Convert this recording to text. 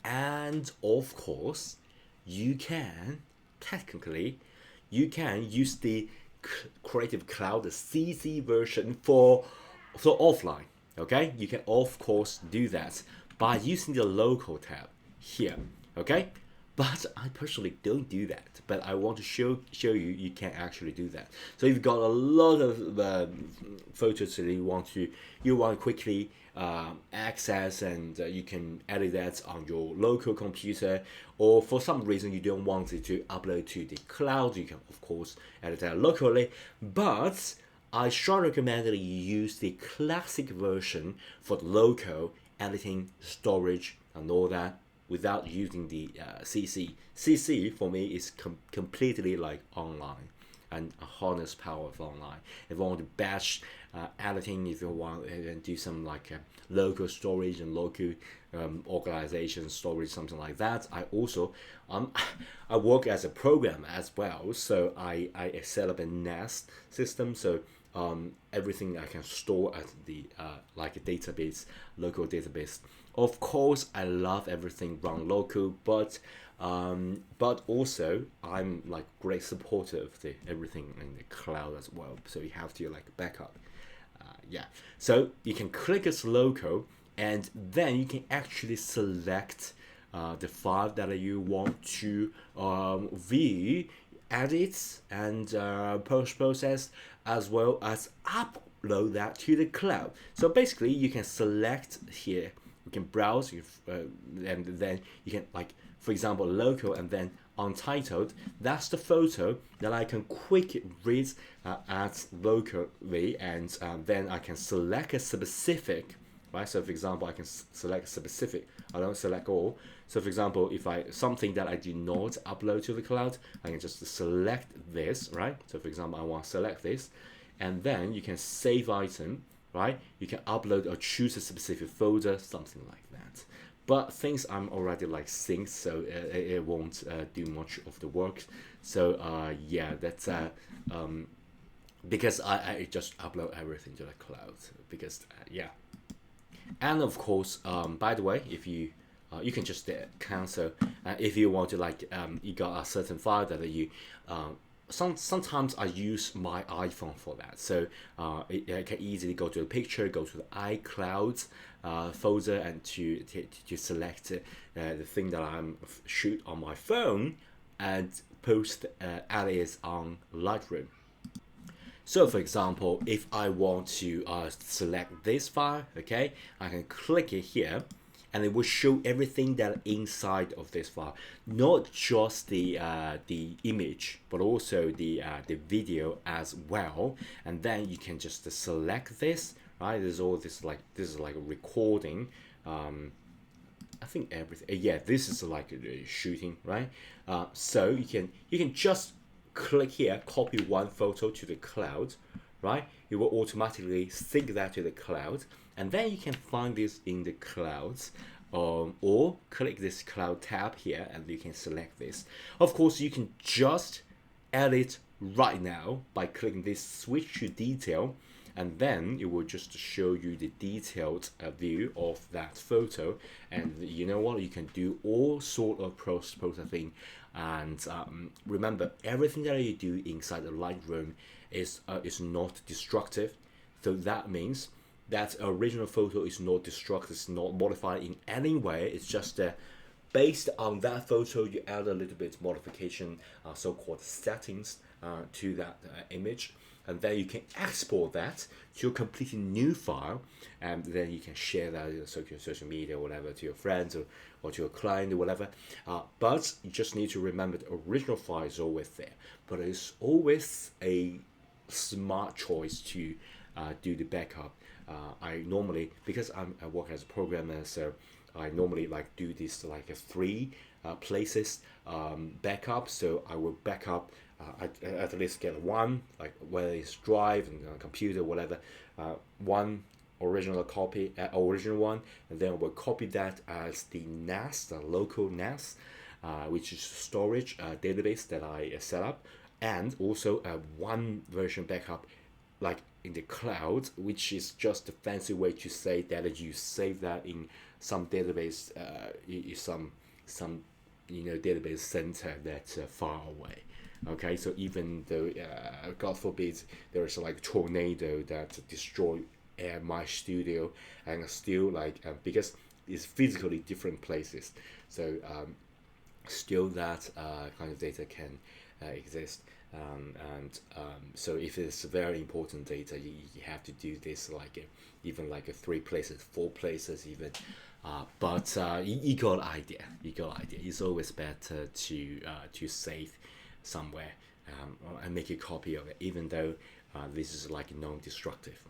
And of course, you can technically you can use the Creative Cloud, the CC version for offline. Okay, you can of course do that by using the local tab here. Okay, but I personally don't do that. But I want to show you can actually do that. So if you've got a lot of photos that you want to quickly access, and you can edit that on your local computer, or for some reason you don't want it to upload to the cloud, you can of course edit that locally. But I strongly recommend that you use the classic version for the local editing, storage, and all that without using the CC. CC for me is completely like online and a harness power of online. If you want to batch editing, if you want to do some like local storage and local organization storage, something like that. I also I work as a programmer as well, so I set up a Nest system. So everything I can store at the like a database, local database. Of course, I love everything run local, but also I'm like great supporter of the everything in the cloud as well. So you have to like backup. Yeah. So you can click as local, and then you can actually select the file that you want to view, edit, and post process, as well as upload that to the cloud. So basically, you can select here. You can browse, and then you can like, for example, local and then untitled. That's the photo that I can quick read at locally, and then I can select a specific, right? So for example, I can select a specific. I don't select all. So for example, if I something that I do not upload to the cloud, I can just select this, right? So for example, I want to select this, and then you can save item, right? You can upload or choose a specific folder, something like that. But things I'm already like synced, so it won't do much of the work. So yeah, that's because I just upload everything to the cloud, because yeah. And of course, by the way, if you you can just cancel if you want to like you got a certain file that you sometimes I use my iPhone for that. So I can easily go to the picture, go to the iCloud folder, and to select the thing that I'm shoot on my phone, and post alias on Lightroom. So for example, if I want to select this file, okay, I can click it here, and it will show everything that inside of this file, not just the image, but also the video as well. And then you can just select this, right? There's all this like, this is like a recording. I think everything. Yeah, this is like shooting, right? So you can just click here, copy one photo to the cloud, right? It will automatically sync that to the cloud, and then you can find this in the clouds, or click this cloud tab here, and you can select this. Of course, you can just edit right now by clicking this switch to detail, and then it will just show you the detailed view of that photo. And you know what, you can do all sort of processing. And remember, everything that you do inside the Lightroom is not destructive. So that means that original photo is not destructive, it's not modified in any way. It's just based on that photo, you add a little bit modification, so-called settings to that image, and then you can export that to a completely new file, and then you can share that in social media or whatever, to your friends, or to your client or whatever. But you just need to remember the original file is always there, but it's always a smart choice to do the backup. I normally, because I work as a programmer, so I normally like do this like a three places backup. So I will backup at least get one, like whether it's drive and computer, whatever, one original copy, original one, and then we'll copy that as the NAS, the local NAS, which is storage database that I set up, and also one version backup like in the cloud, which is just a fancy way to say that you save that in some database, some database center that's far away. Okay, so even though God forbid there is like tornado that destroy my studio, and still like because it's physically different places, so still that kind of data can exist. So if it's very important data, you have to do this like even like 3 places, 4 places even. But you got idea. You got idea. It's always better to save somewhere and make a copy of it, even though this is like non-destructive.